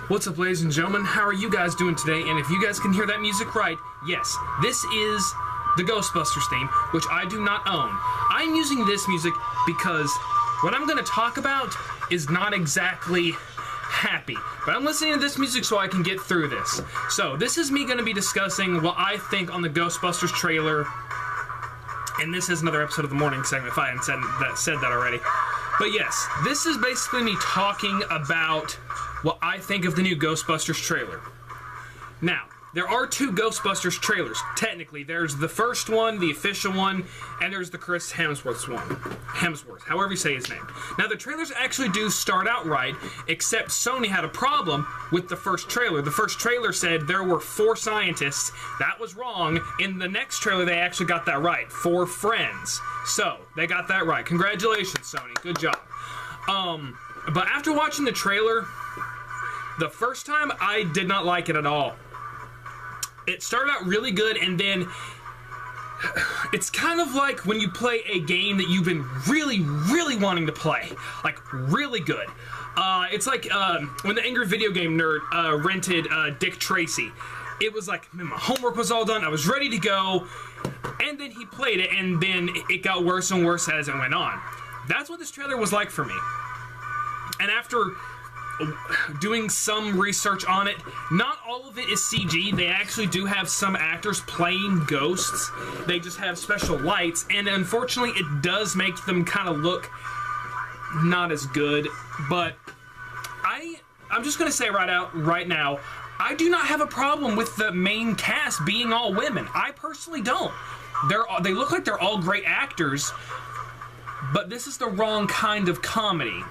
What's up, ladies and gentlemen? How are you guys doing today? And if you guys can hear that music right, yes, this is the Ghostbusters theme, which I do not own. I'm using this music because what I'm going to talk about is not exactly happy, but I'm listening to this music so I can get through this. So this is me going to be discussing what I think on the Ghostbusters trailer, and this is another episode of the morning segment if I hadn't said that already. But yes, this is basically me talking about what I think of the new Ghostbusters trailer. Now, there are two Ghostbusters trailers. Technically, there's the first one, the official one, and there's the Chris Hemsworth one. Hemsworth, however you say his name. Now, the trailers actually do start out right, except Sony had a problem with the first trailer. The first trailer said there were 4 scientists. That was wrong. In the next trailer, they actually got that right. 4 friends. So, they got that right. Congratulations, Sony. Good job. But after watching the trailer, the first time, I did not like it at all. It started out really good, and then it's kind of like when you play a game that you've been really, really wanting to play. Like, really good. It's like when the Angry Video Game Nerd rented Dick Tracy. It was like, man, my homework was all done, I was ready to go, and then he played it, and then it got worse and worse as it went on. That's what this trailer was like for me. And after doing some research on it, not all of it is CG. They actually do have some actors playing ghosts. They just have special lights, and unfortunately it does make them kind of look not as good. But I'm just gonna say right now, I do not have a problem with the main cast being all women. I personally don't. They look like they're all great actors, but this is the wrong kind of comedy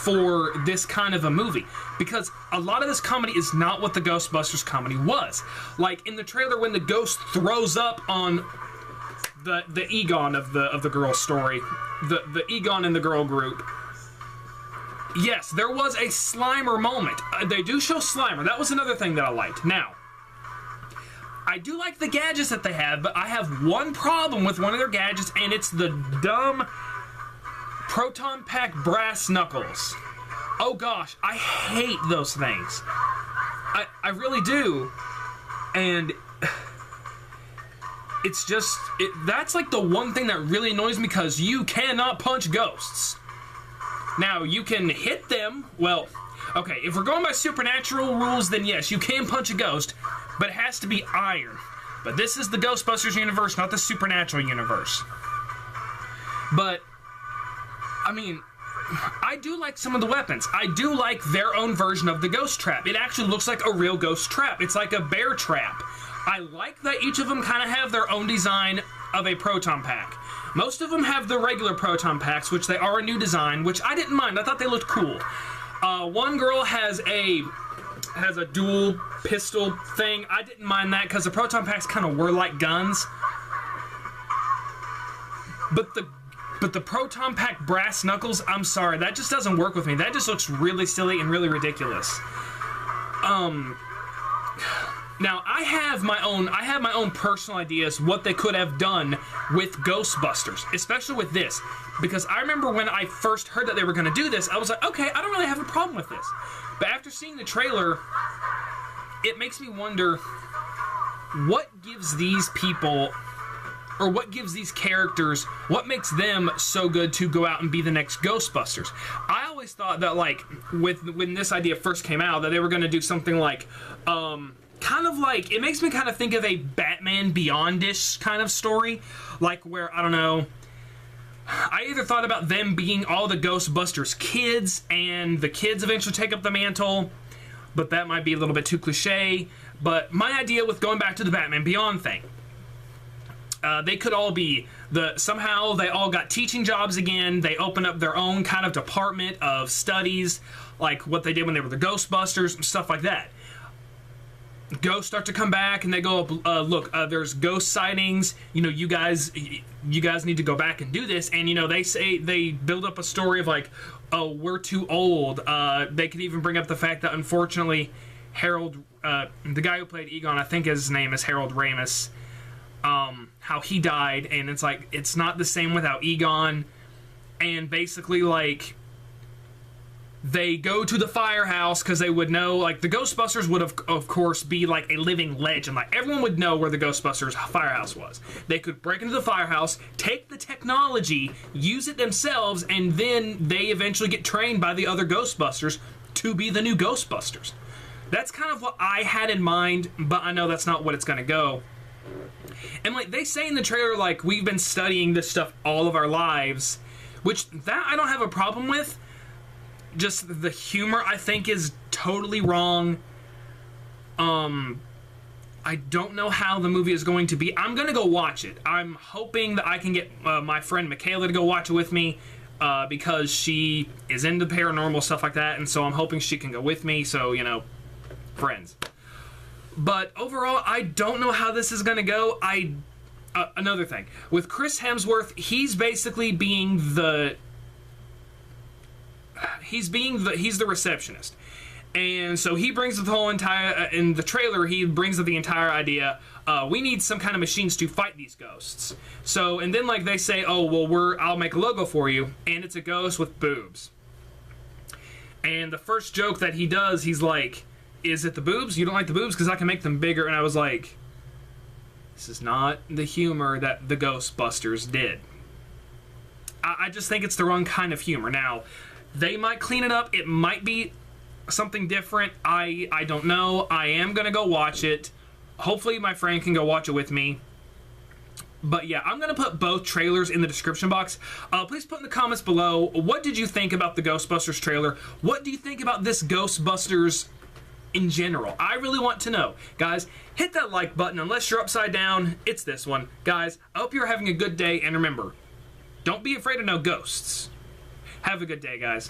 for this kind of a movie, because a lot of this comedy is not what the Ghostbusters comedy was. Like in the trailer, when the ghost throws up on the Egon of the girl story, the Egon in the girl group. Yes, there was a Slimer moment. They do show Slimer. That was another thing that I liked. Now, I do like the gadgets that they have, but I have one problem with one of their gadgets, and it's the dumb proton pack brass knuckles. Oh gosh, I hate those things. I really do. And it's just, that's like the one thing that really annoys me, because you cannot punch ghosts. Now, you can hit them. Well, okay, if we're going by supernatural rules, then yes, you can punch a ghost, but it has to be iron. But this is the Ghostbusters universe, not the supernatural universe. But I mean, I do like some of the weapons. I do like their own version of the ghost trap. It actually looks like a real ghost trap. It's like a bear trap. I like that each of them kind of have their own design of a proton pack. Most of them have the regular proton packs, which they are a new design, which I didn't mind. I thought they looked cool. One girl has a dual pistol thing. I didn't mind that because the proton packs kind of were like guns. But the proton pack brass knuckles, I'm sorry, that just doesn't work with me. That just looks really silly and really ridiculous. Now I have my own personal ideas what they could have done with Ghostbusters, especially with this, because I remember when I first heard that they were going to do this, I was like, okay, I don't really have a problem with this. But after seeing the trailer, it makes me wonder what gives these people, or what gives these characters, what makes them so good to go out and be the next Ghostbusters? I always thought that, like, when this idea first came out, that they were going to do something like, kind of like, it makes me kind of think of a Batman Beyond-ish kind of story, like where, I don't know, I either thought about them being all the Ghostbusters kids, and the kids eventually take up the mantle, but that might be a little bit too cliche. But my idea with going back to the Batman Beyond thing, they could all be somehow they all got teaching jobs again. They open up their own kind of department of studies, like what they did when they were the Ghostbusters and stuff like that. Ghosts start to come back, and they go, look, there's ghost sightings. You know, you guys need to go back and do this. And you know, they build up a story of like, oh, we're too old. They could even bring up the fact that unfortunately, Harold, the guy who played Egon, I think his name is Harold Ramis. How he died, and it's like, it's not the same without Egon, and basically like they go to the firehouse because they would know, like, the Ghostbusters would, of course, be like a living legend. Like, everyone would know where the Ghostbusters firehouse was. They could break into the firehouse, take the technology, use it themselves, and then they eventually get trained by the other Ghostbusters to be the new Ghostbusters. That's kind of what I had in mind, but I know that's not what it's going to go. And, like, they say in the trailer, like, we've been studying this stuff all of our lives, which, that I don't have a problem with. Just the humor, I think, is totally wrong. I don't know how the movie is going to be. I'm going to go watch it. I'm hoping that I can get my friend Michaela to go watch it with me, because she is into paranormal stuff like that, and so I'm hoping she can go with me, so, you know, friends. But overall, I don't know how this is going to go. Another thing. With Chris Hemsworth, he's basically being the... He's the receptionist. And so he brings the whole entire... in the trailer, he brings up the entire idea, we need some kind of machines to fight these ghosts. So, and then, like, they say, oh, well, I'll make a logo for you, and it's a ghost with boobs. And the first joke that he does, he's like, is it the boobs? You don't like the boobs? Because I can make them bigger. And I was like, this is not the humor that the Ghostbusters did. I just think it's the wrong kind of humor. Now, they might clean it up. It might be something different. I don't know. I am going to go watch it. Hopefully my friend can go watch it with me. But yeah, I'm going to put both trailers in the description box. Please put in the comments below, what did you think about the Ghostbusters trailer? What do you think about this Ghostbusters in general? I really want to know. Guys, hit that like button. Unless you're upside down, it's this one. Guys, I hope you're having a good day. And remember, don't be afraid of no ghosts. Have a good day, guys.